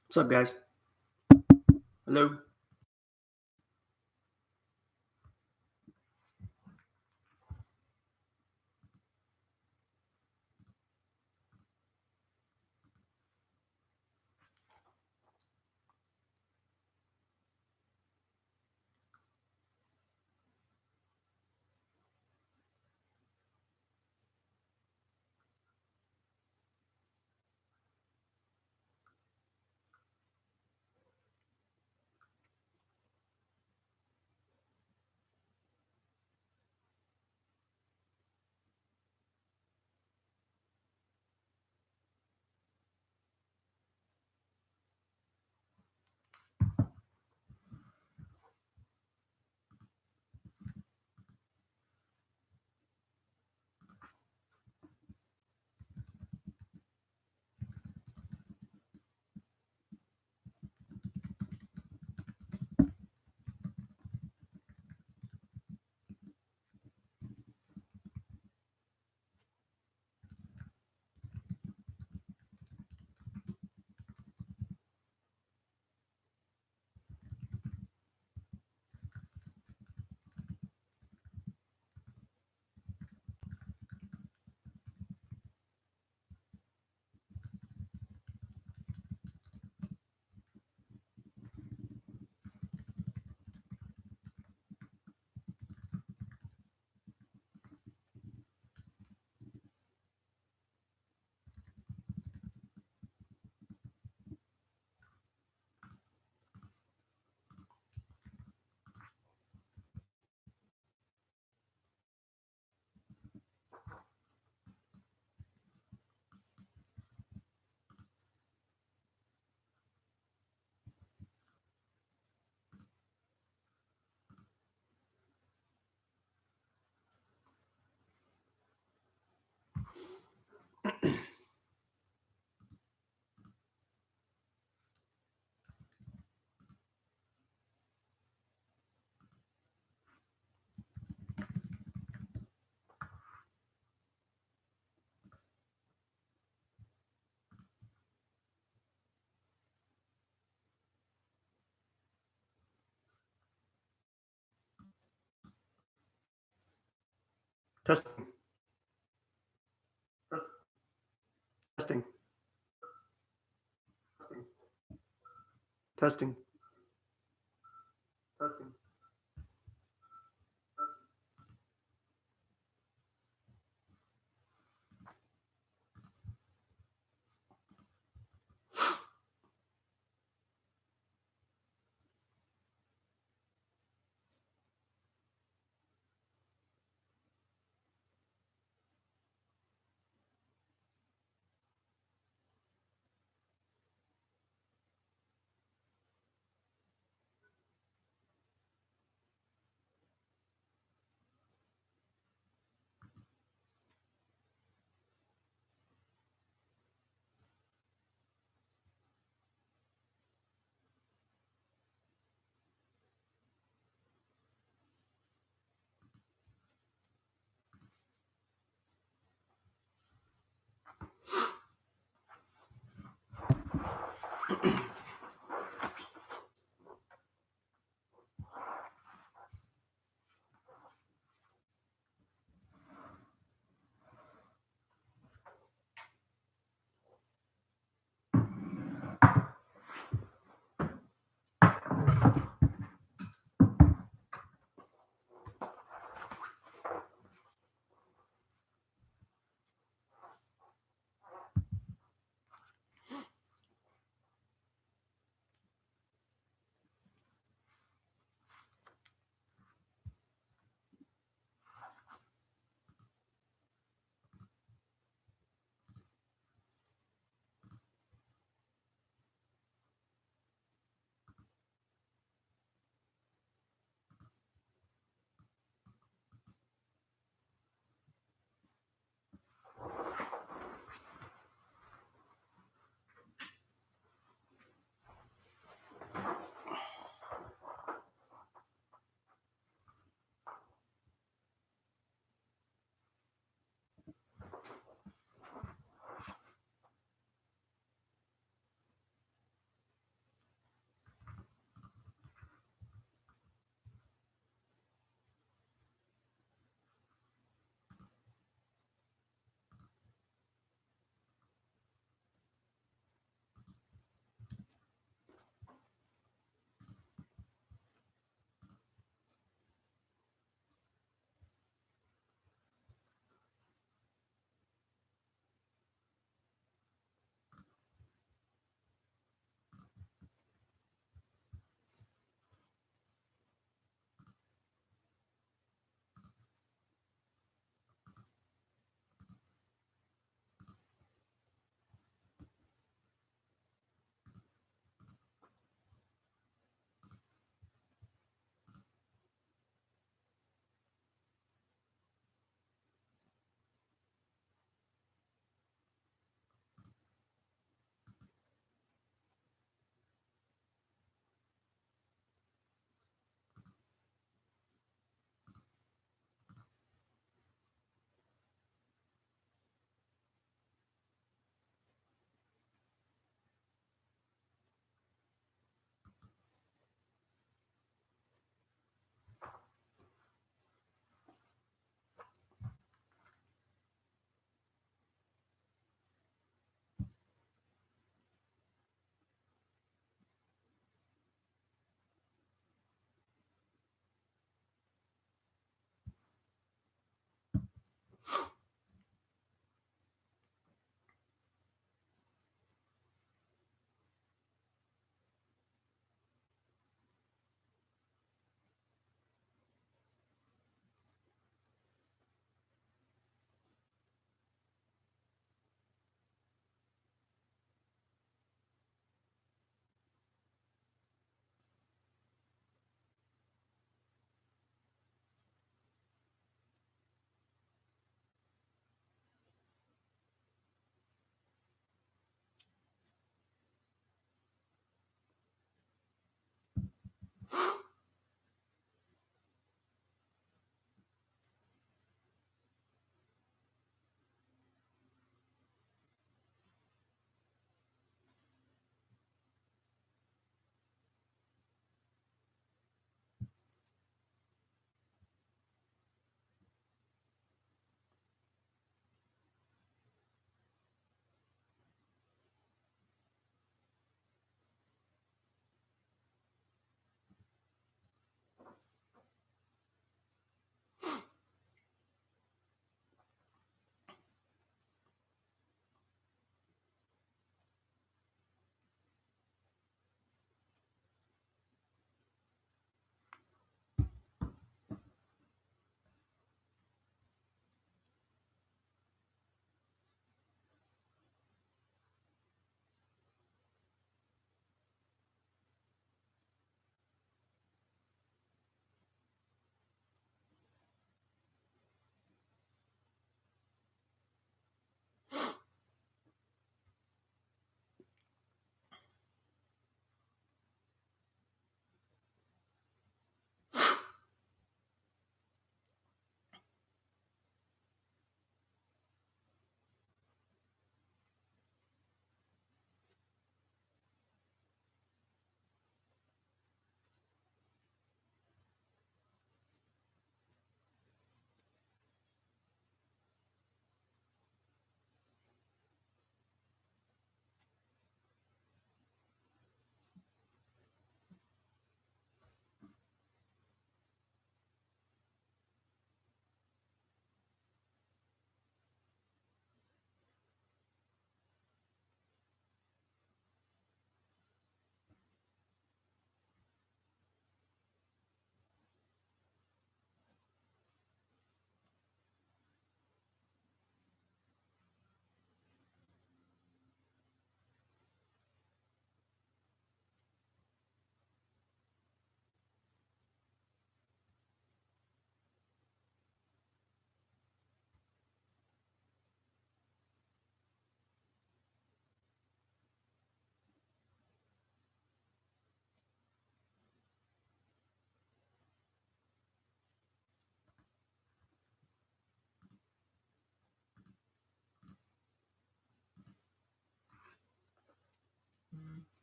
What's up, guys? Hello? Testing. Testing. Testing. Testing.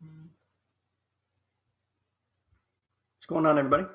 What's going on, everybody? If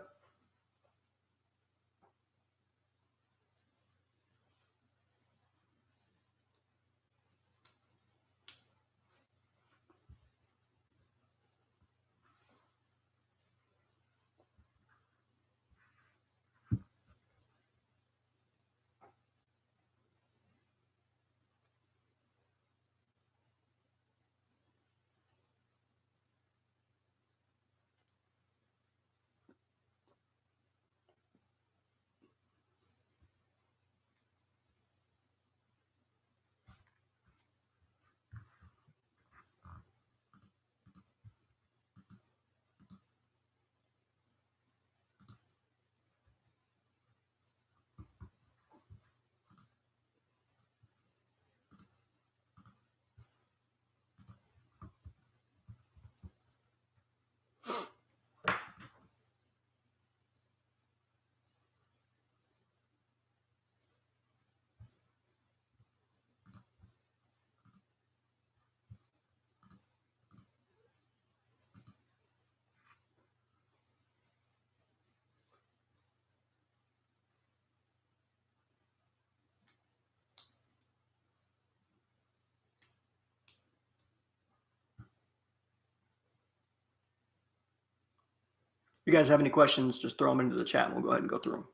you guys have any questions, just throw them into the chat and we'll go ahead and go through them.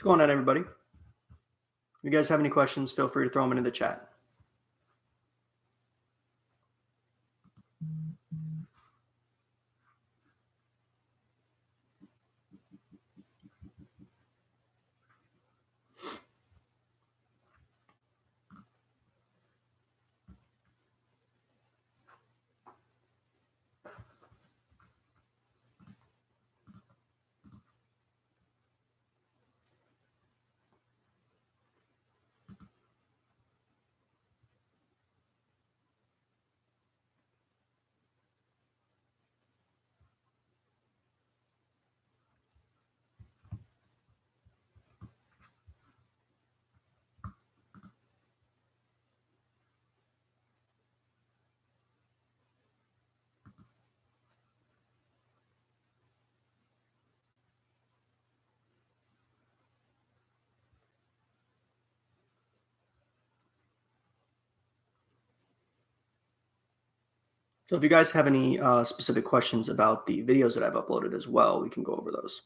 What's going on, everybody? If you guys have any questions, feel free to throw them into the chat. So if you guys have any specific questions about the videos that I've uploaded as well, we can go over those.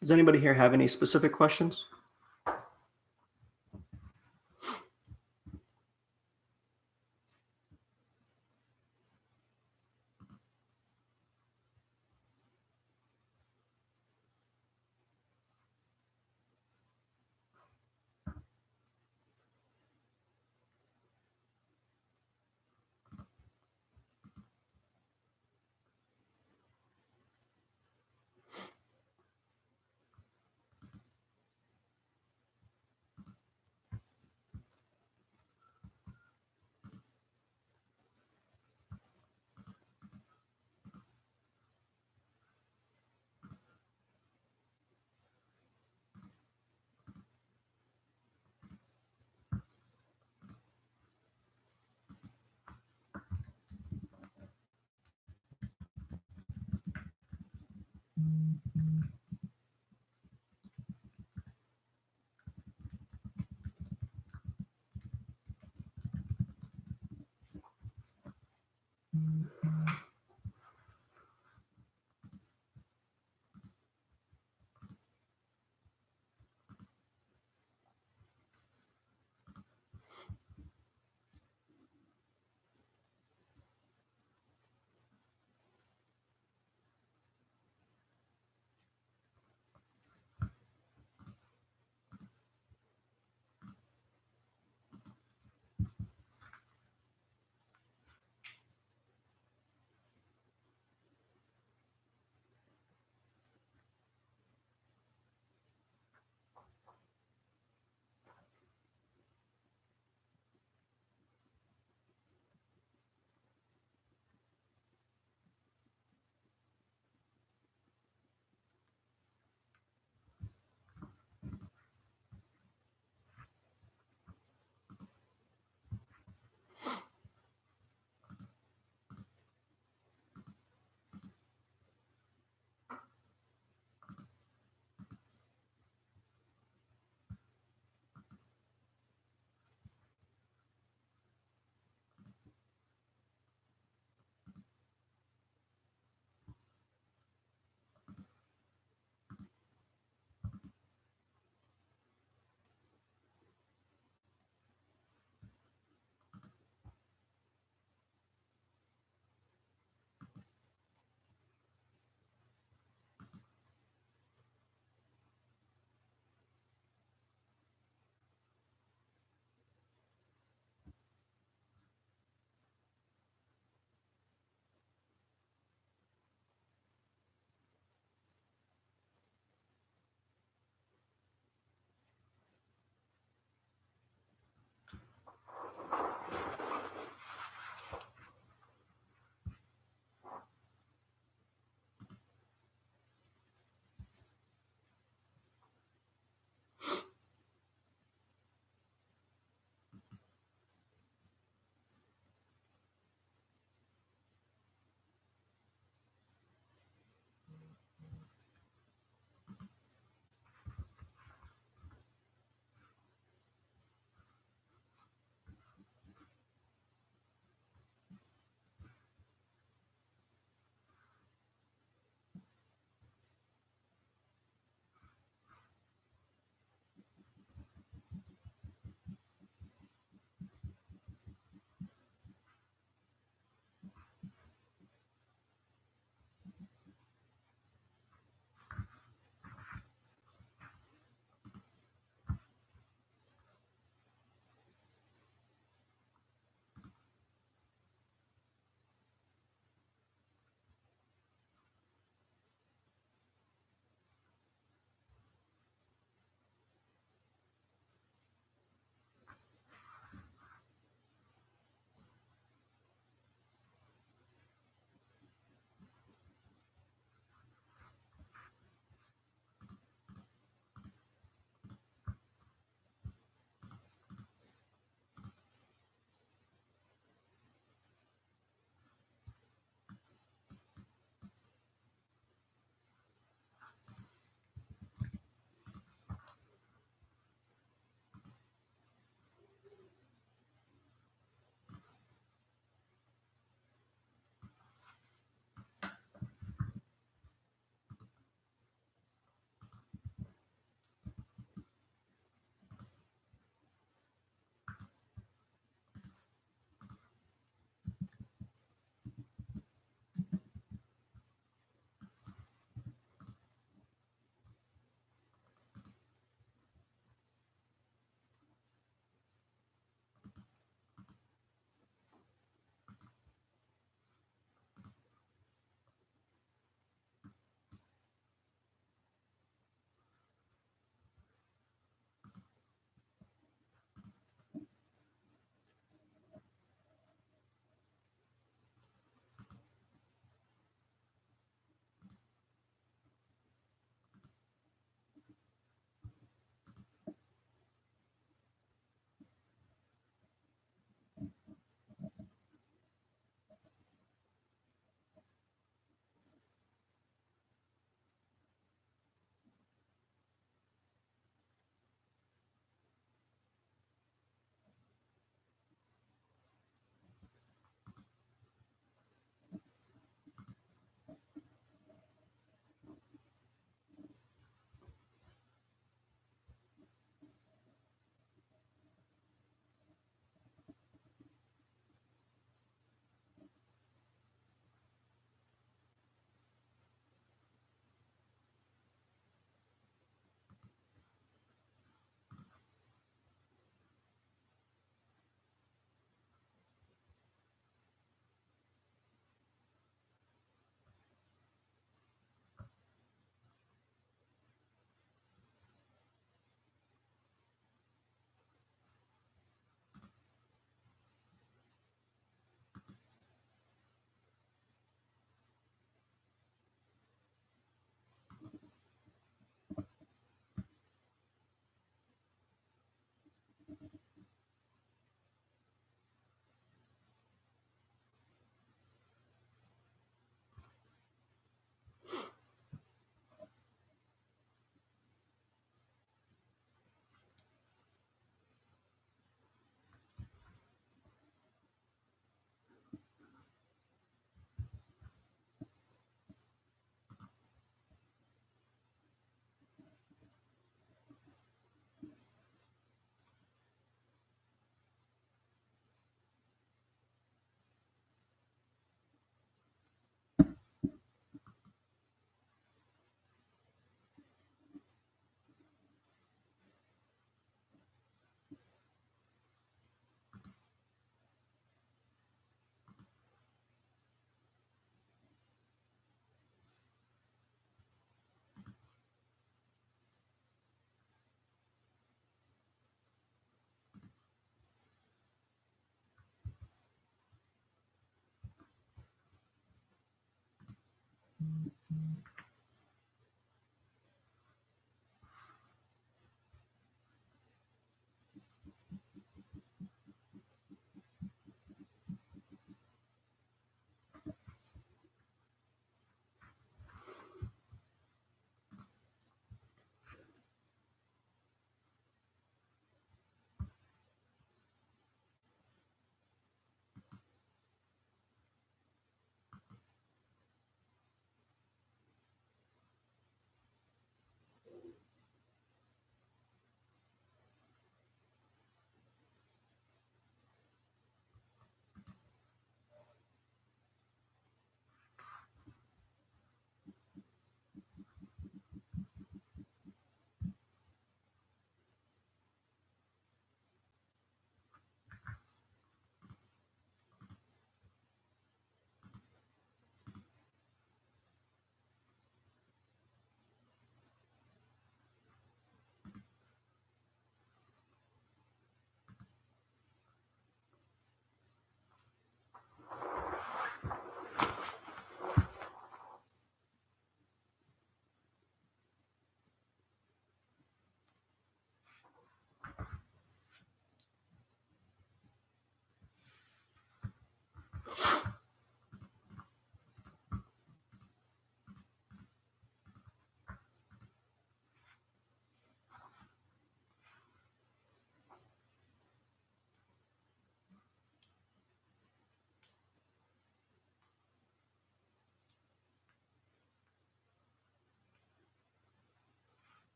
Does anybody here have any specific questions?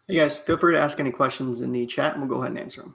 Hey guys, feel free to ask any questions in the chat and we'll go ahead and answer them.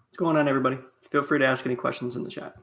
What's going on, everybody? Feel free to ask any questions in the chat.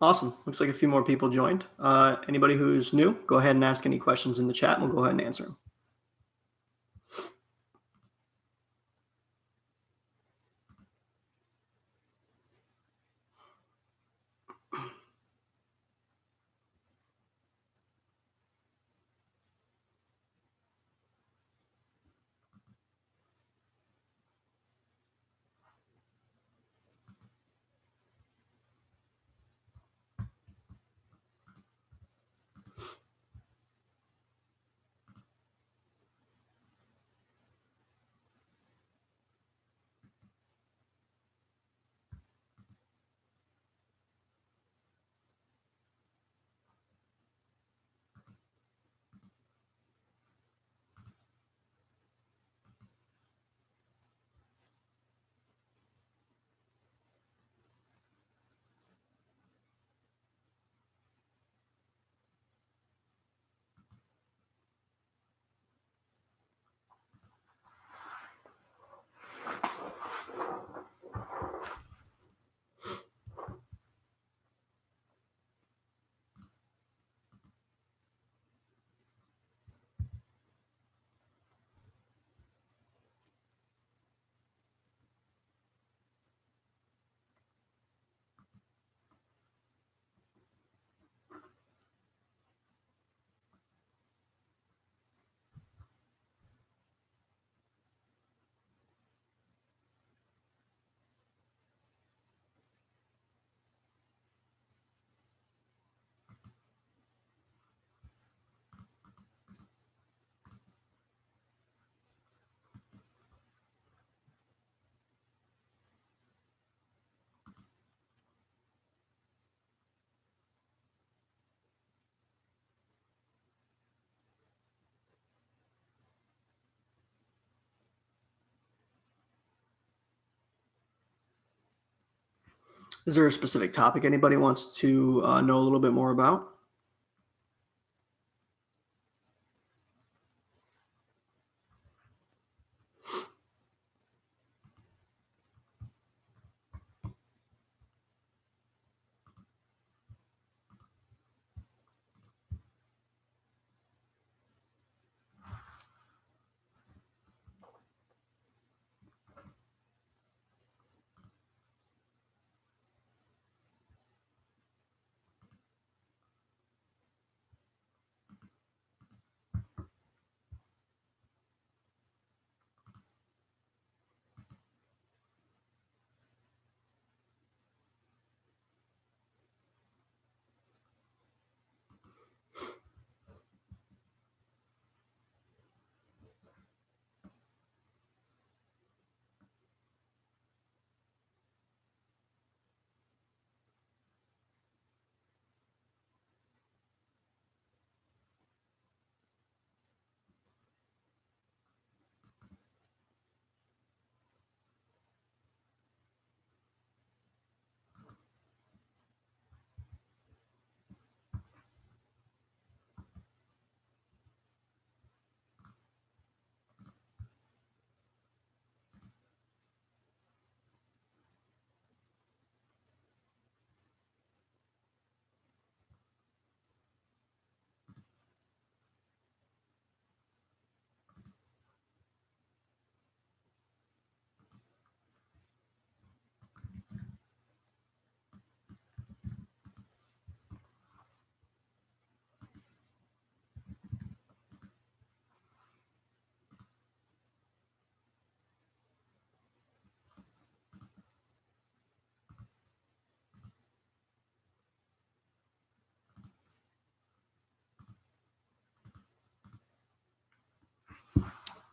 Awesome. Looks like a few more people joined. Anybody who's new, go ahead and ask any questions in the chat and we'll go ahead and answer them. Is there a specific topic anybody wants to know a little bit more about?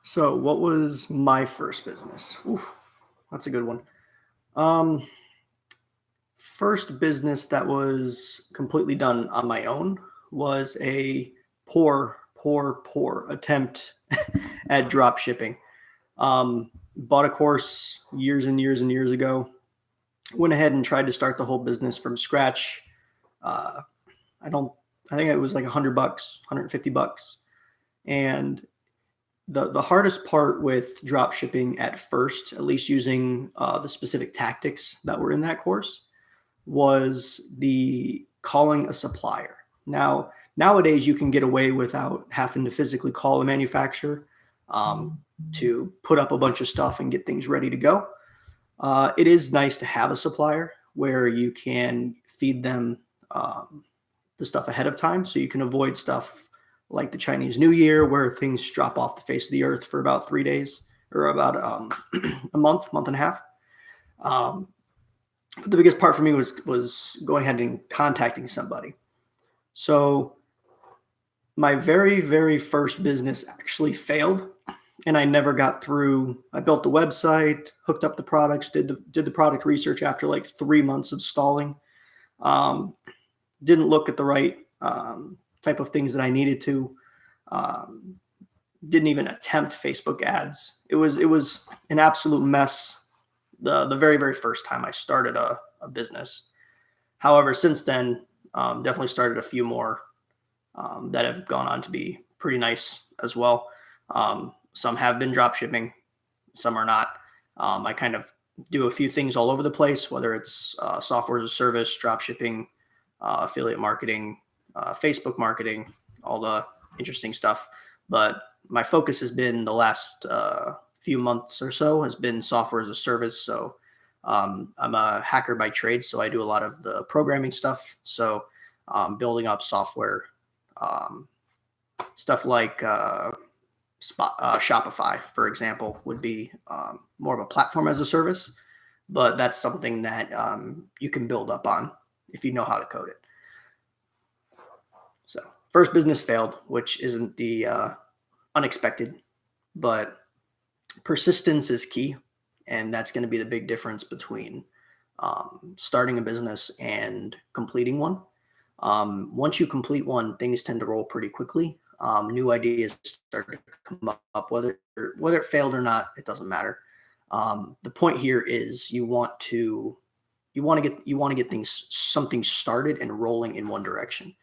So, what was my first business? Oof, that's a good one. Um, First business that was completely done on my own was a poor attempt at drop shipping. Bought a course years and years and years ago. Went ahead and tried to start the whole business from scratch. Uh, I don't. I think it was like $100, $150, and the hardest part with drop shipping at first, at least using the specific tactics that were in that course, was the calling a supplier. Now, nowadays you can get away without having to physically call a manufacturer to put up a bunch of stuff and get things ready to go. It is nice to have a supplier where you can feed them the stuff ahead of time so you can avoid stuff like the Chinese New Year where things drop off the face of the earth for about 3 days or about a month and a half. Um, but the biggest part for me was going ahead and contacting somebody. So my very first business actually failed, and I never got through. I built the website, hooked up the products, did the product research after like 3 months of stalling. Um, didn't look at the right type of things that I needed to. Um, didn't even attempt Facebook ads. It was an absolute mess. The very first time I started a business. However, since then, definitely started a few more that have gone on to be pretty nice as well. Some have been drop shipping, some are not. I kind of do a few things all over the place, whether it's software as a service, drop shipping, affiliate marketing, Facebook marketing, all the interesting stuff. But my focus has been the last few months or so has been software as a service. So I'm a hacker by trade, so I do a lot of the programming stuff. So building up software, um, stuff like Shopify, for example, would be more of a platform as a service, but that's something that you can build up on if you know how to code it. So first business failed, which isn't the unexpected, but persistence is key. And that's going to be the big difference between starting a business and completing one. Once you complete one, things tend to roll pretty quickly. New ideas start to come up, whether it failed or not, it doesn't matter. The point here is you want to get something started and rolling in one direction.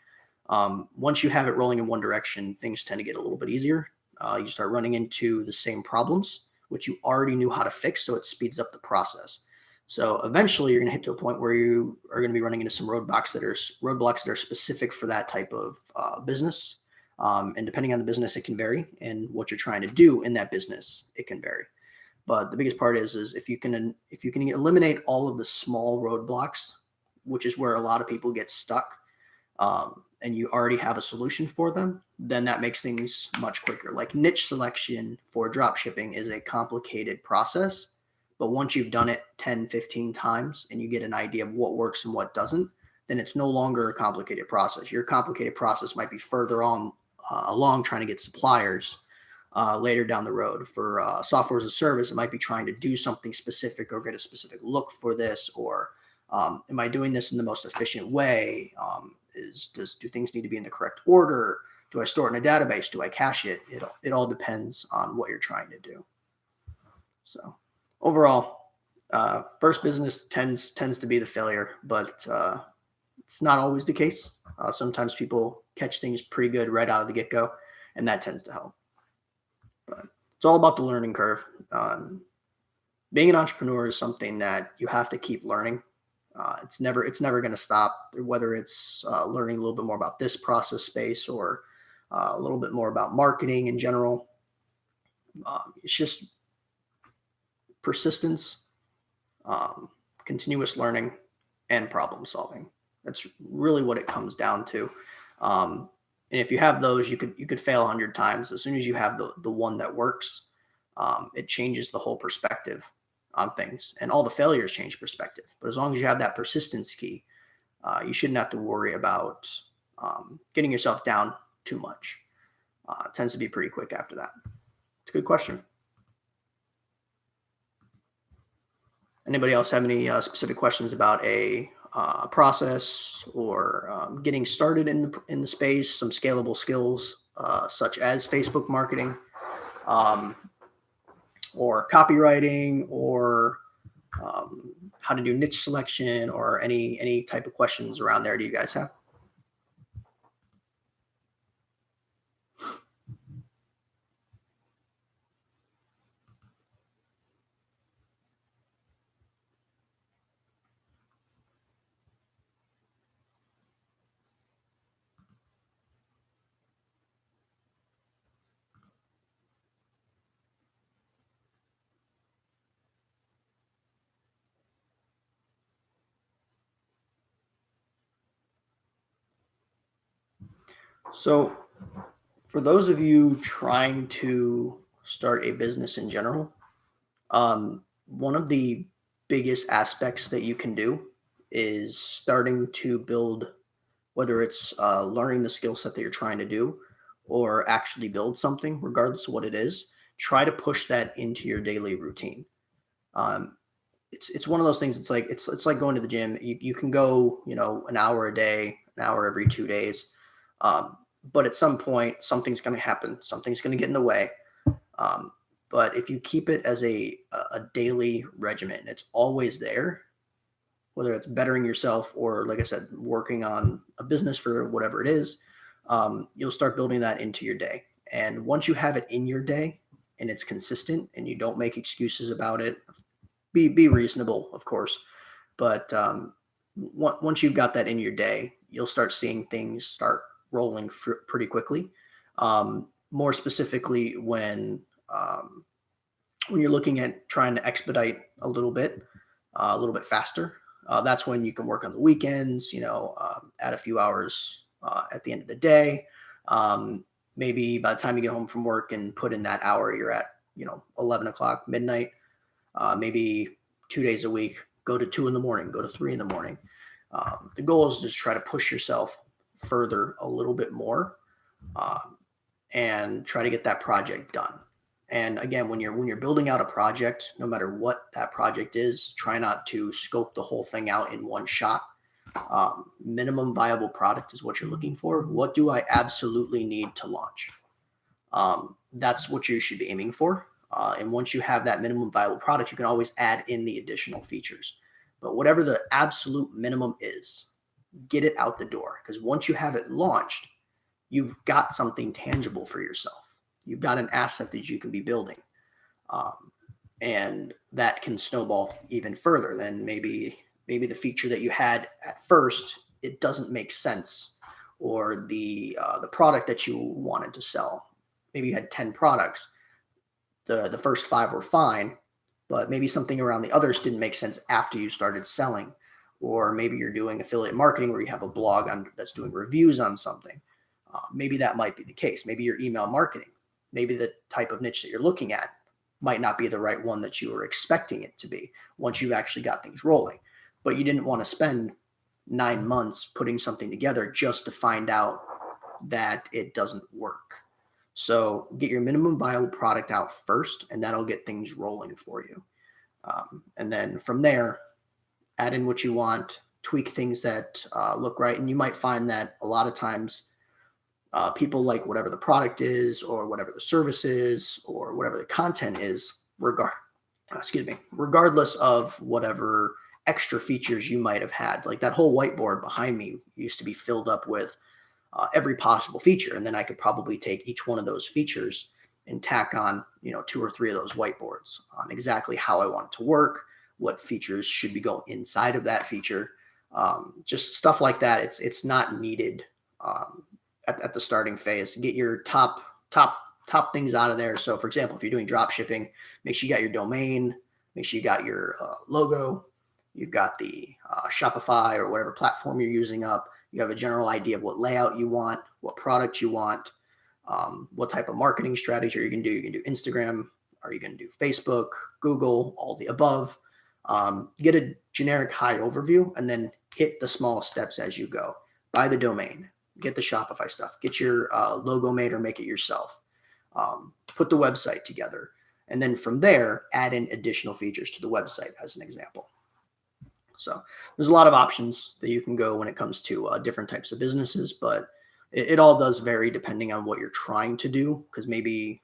Once you have it rolling in one direction, things tend to get a little bit easier. You start running into the same problems, which you already knew how to fix, so it speeds up the process. So eventually, you're going to hit to a point where you are going to be running into some roadblocks that are specific for that type of business. And depending on the business, it can vary, and what you're trying to do in that business, it can vary. But the biggest part is if you can eliminate all of the small roadblocks, which is where a lot of people get stuck, and you already have a solution for them, then that makes things much quicker. Like niche selection for drop shipping is a complicated process, but once you've done it 10, 15 times and you get an idea of what works and what doesn't, then it's no longer a complicated process. Your complicated process might be further on along trying to get suppliers later down the road. For software as a service, it might be trying to do something specific or get a specific look for this, or am I doing this in the most efficient way? Do things need to be in the correct order? Do I store it in a database? Do I cache it? It all depends on what you're trying to do. So overall, first business tends to be the failure, but it's not always the case. Sometimes people catch things pretty good right out of the get-go, and that tends to help. But it's all about the learning curve. Being an entrepreneur is something that you have to keep learning. It's never going to stop, whether it's learning a little bit more about this process space or a little bit more about marketing in general. It's just persistence, continuous learning, and problem solving. That's really what it comes down to. And if you have those, you could fail 100 times. As soon as you have the one that works, it changes the whole perspective on things, and all the failures change perspective. But as long as you have that persistence key, you shouldn't have to worry about getting yourself down too much. It tends to be pretty quick after that. It's a good question. Anybody else have any specific questions about a process or getting started in the space? Some scalable skills such as Facebook marketing, or copywriting, or how to do niche selection, or any type of questions around there do you guys have? So, for those of you trying to start a business in general, one of the biggest aspects that you can do is starting to build, whether it's learning the skill set that you're trying to do or actually build something, regardless of what it is, try to push that into your daily routine. Um, it's one of those things. It's like going to the gym. You can go, an hour a day, an hour every 2 days, um, but at some point something's going to happen. Something's going to get in the way. Um, but if you keep it as a daily regimen, it's always there. Whether it's bettering yourself or, like I said, working on a business for whatever it is, you'll start building that into your day. And once you have it in your day and it's consistent and you don't make excuses about it, be reasonable, of course. But once you've got that in your day, you'll start seeing things start rolling pretty quickly. More specifically, when you're looking at trying to expedite a little bit faster, that's when you can work on the weekends. Add a few hours at the end of the day. Um, Maybe by the time you get home from work and put in that hour, you're at 11 o'clock, midnight. Maybe 2 days a week, go to 2 in the morning, go to 3 in the morning. The goal is just try to push yourself further a little bit more, um, and try to get that project done. And again, when you're building out a project, no matter what that project is, try not to scope the whole thing out in one shot. Minimum viable product is what you're looking for. What do I absolutely need to launch? That's what you should be aiming for. And once you have that minimum viable product, you can always add in the additional features. But whatever the absolute minimum is, get it out the door. Because once you have it launched, you've got something tangible for yourself. You've got an asset that you can be building. Um, and that can snowball even further. Then maybe the feature that you had at first, it doesn't make sense, or the product that you wanted to sell, maybe you had 10 products. The first five were fine, but maybe something around the others didn't make sense after you started selling. Or maybe you're doing affiliate marketing where you have a blog that's doing reviews on something. Maybe that might be the case. Maybe your email marketing, maybe the type of niche that you're looking at might not be the right one that you were expecting it to be once you've actually got things rolling. But you didn't want to spend 9 months putting something together just to find out that it doesn't work. So get your minimum viable product out first, and that'll get things rolling for you. And then from there, add in what you want, tweak things that look right. And you might find that a lot of times people like whatever the product is, or whatever the service is, or whatever the content is, regardless of whatever extra features you might have had. Like that whole whiteboard behind me used to be filled up with every possible feature, and then I could probably take each one of those features and tack on, two or three of those whiteboards on exactly how I want it to work, what features should be going inside of that feature, just stuff like that. It's not needed at the starting phase. Get your top things out of there. So, for example, if you're doing drop shipping, make sure you got your domain, make sure you got your logo, you've got the Shopify or whatever platform you're using up. You have a general idea of what layout you want, what product you want, what type of marketing strategy you can do. You can do Instagram, or you can do Facebook, Google, all the above. Get a generic high overview, and then hit the small steps as you go. Buy the domain, get the Shopify stuff, get your logo made or make it yourself, put the website together. And then from there, add in additional features to the website as an example. So there's a lot of options that you can go when it comes to different types of businesses, but it all does vary depending on what you're trying to do. Because maybe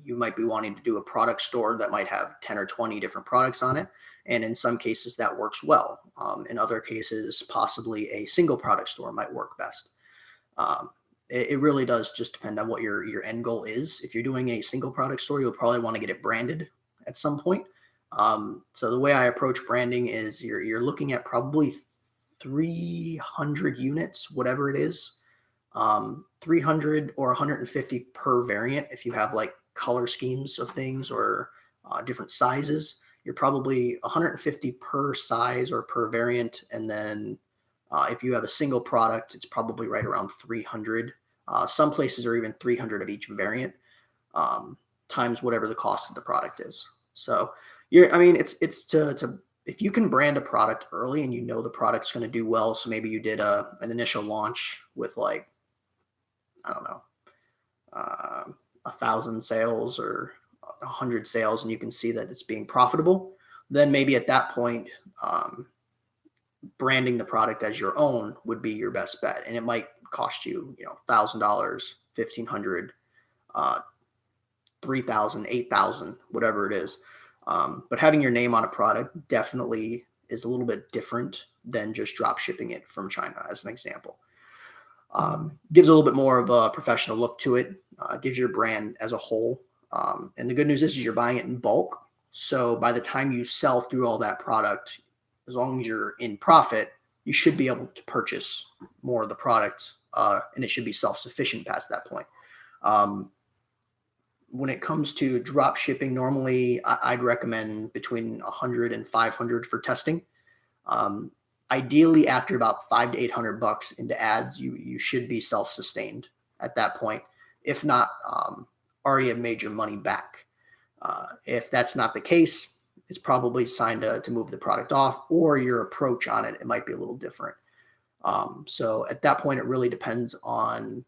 you might be wanting to do a product store that might have 10 or 20 different products on it. And in some cases that works well. In other cases, possibly a single product store might work best. Um, it really does just depend on what your end goal is. If you're doing a single product store, you'll probably want to get it branded at some point. So the way I approach branding is you're looking at probably 300 units, whatever it is, 300 or 150 per variant. If you have like color schemes of things, or different sizes, you're probably 150 per size or per variant, and then If you have a single product, it's probably right around 300. Some places are even 300 of each variant, um, times whatever the cost of the product is. So I mean, it's to if you can brand a product early and you know the product's going to do well. So maybe you did an initial launch with like, I don't know, 1,000 sales or 100 sales, and you can see that it's being profitable. Then maybe at that point, branding the product as your own would be your best bet, and it might cost you, $1,000, 1,500, 3,000, 8,000, whatever it is. But having your name on a product definitely is a little bit different than just drop shipping it from China, as an example. Gives a little bit more of a professional look to it. Gives your brand as a whole. And the good news is you're buying it in bulk. So by the time you sell through all that product, as long as you're in profit, you should be able to purchase more of the product, and it should be self-sufficient past that point. When it comes to drop shipping, normally I'd recommend between 100 and 500 for testing. Ideally, after about $500 to $800 into ads, you should be self-sustained at that point. If not, already have made your money back. If that's not the case, it's probably time to move the product off, or your approach on it might be a little different. So at that point, it really depends on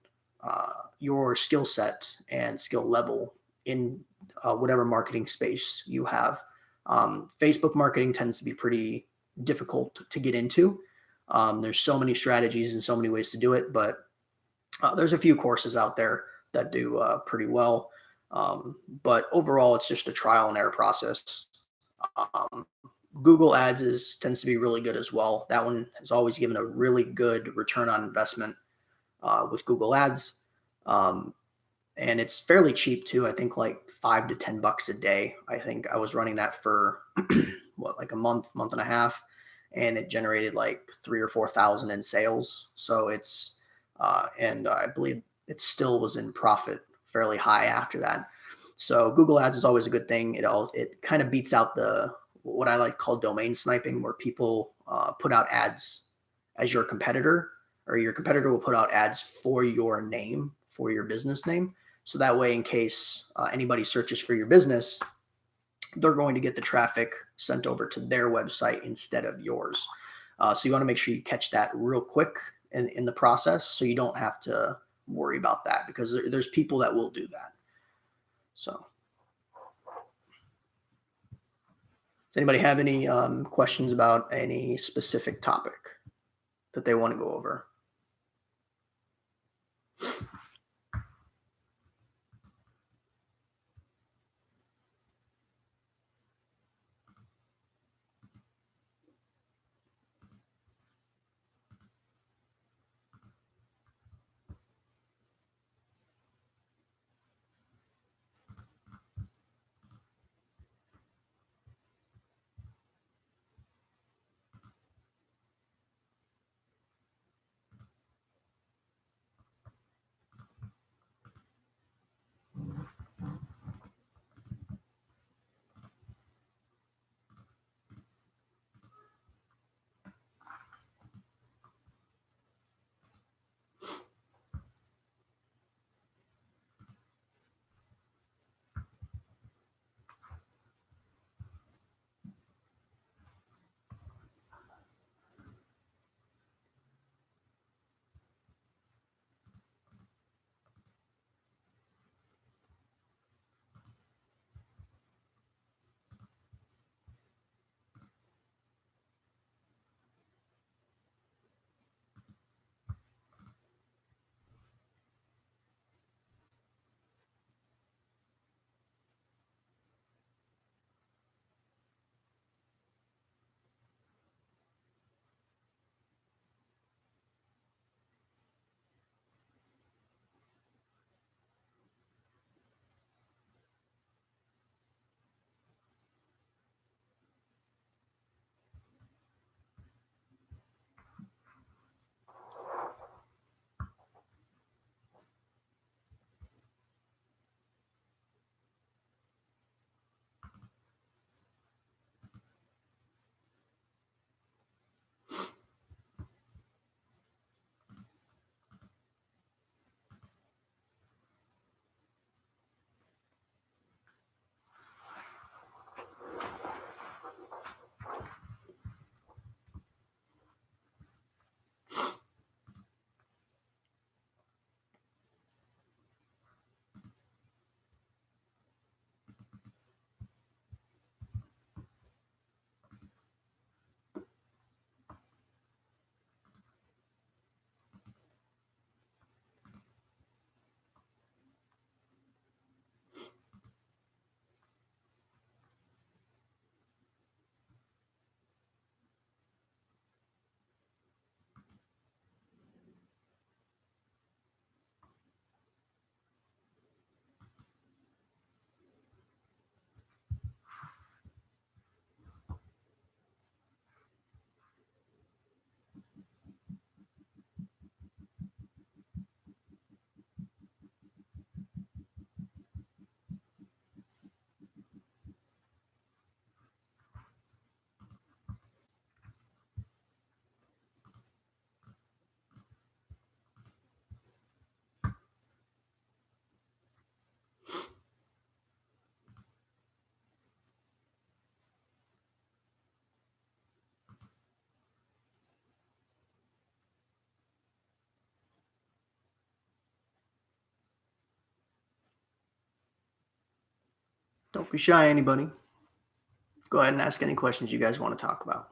your skill set and skill level in whatever marketing space you have. Facebook marketing tends to be pretty difficult to get into. There's so many strategies and so many ways to do it, but there's a few courses out there that do pretty well. But overall, it's just a trial and error process. Um, Google Ads tends to be really good as well. That one has always given a really good return on investment with Google Ads. And it's fairly cheap too. I think like $5 to $10 a day. I think I was running that for like a month and a half, and it generated like 3 or 4,000 in sales. So it's and I believe it still was in profit fairly high after that. So Google Ads is always a good thing. It kind of beats out the what I like to call domain sniping, where people put out ads as your competitor, or your competitor will put out ads for your name, for your business name. So that way, in case anybody searches for your business, they're going to get the traffic sent over to their website instead of yours. So you want to make sure you catch that real quick in the process, so you don't have to worry about that, because there's people that will do that. So does anybody have any questions about any specific topic that they want to go over? Don't be shy, anybody. Go ahead and ask any questions you guys want to talk about.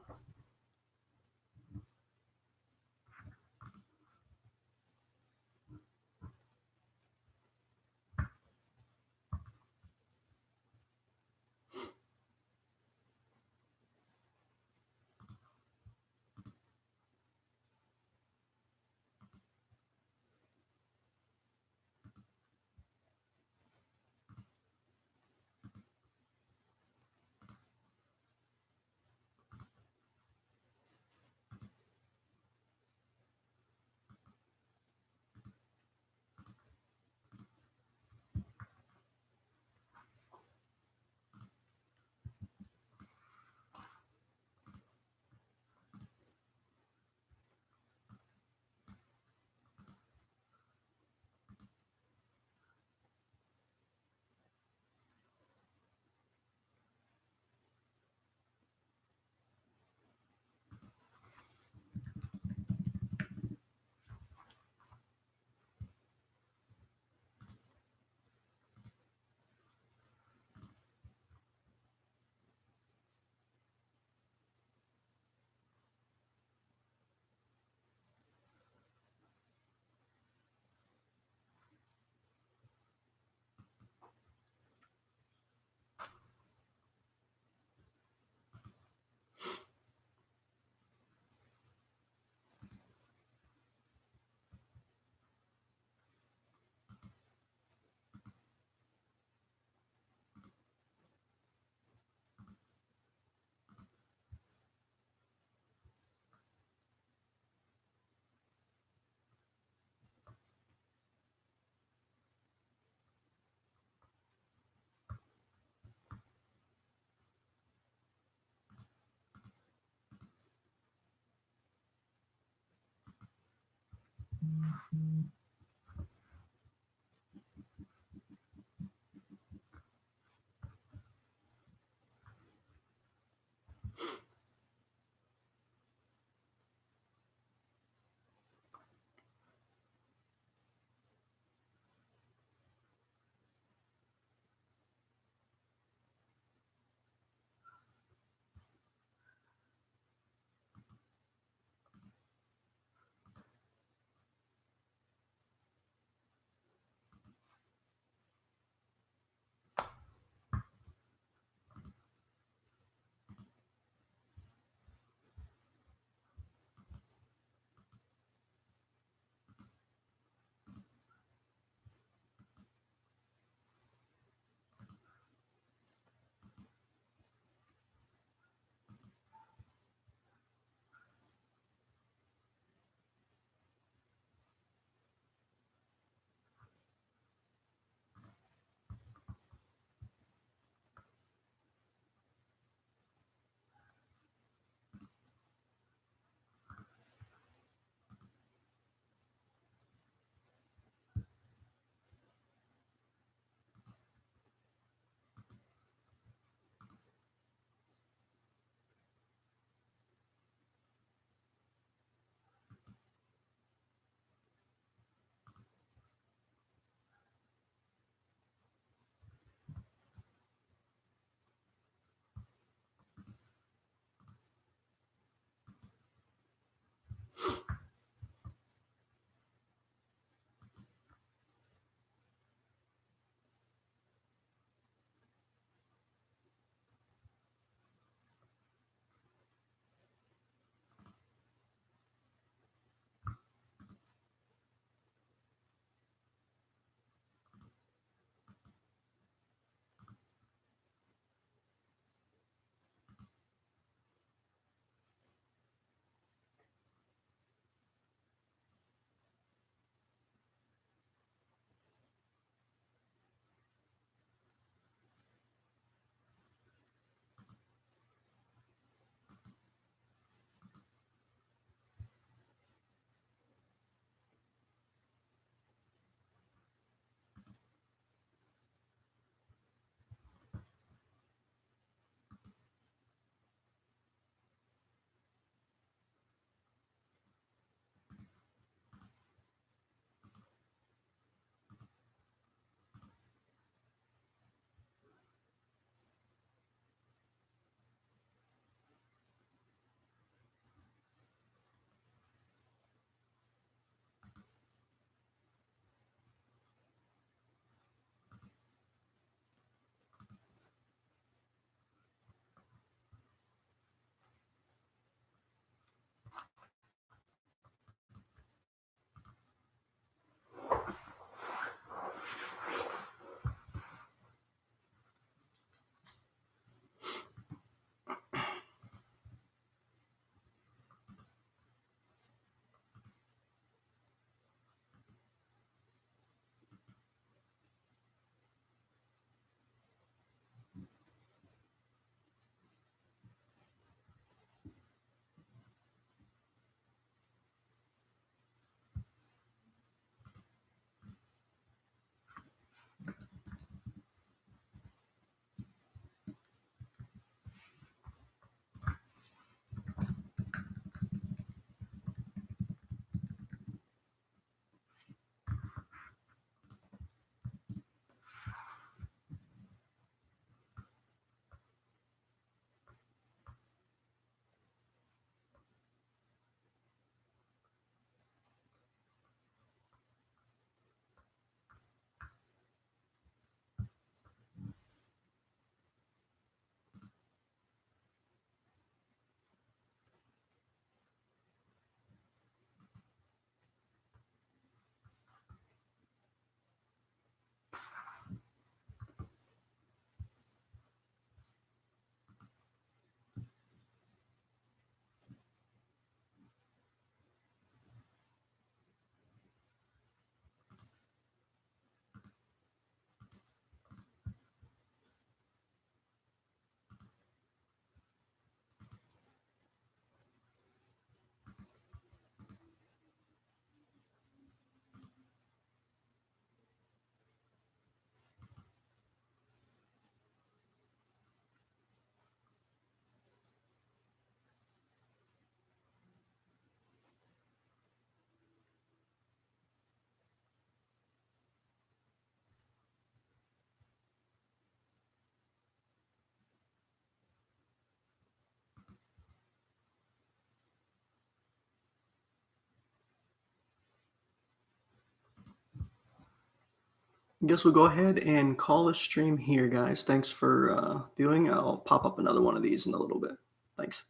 I guess we'll go ahead and call a stream here, guys. Thanks for viewing. I'll pop up another one of these in a little bit. Thanks.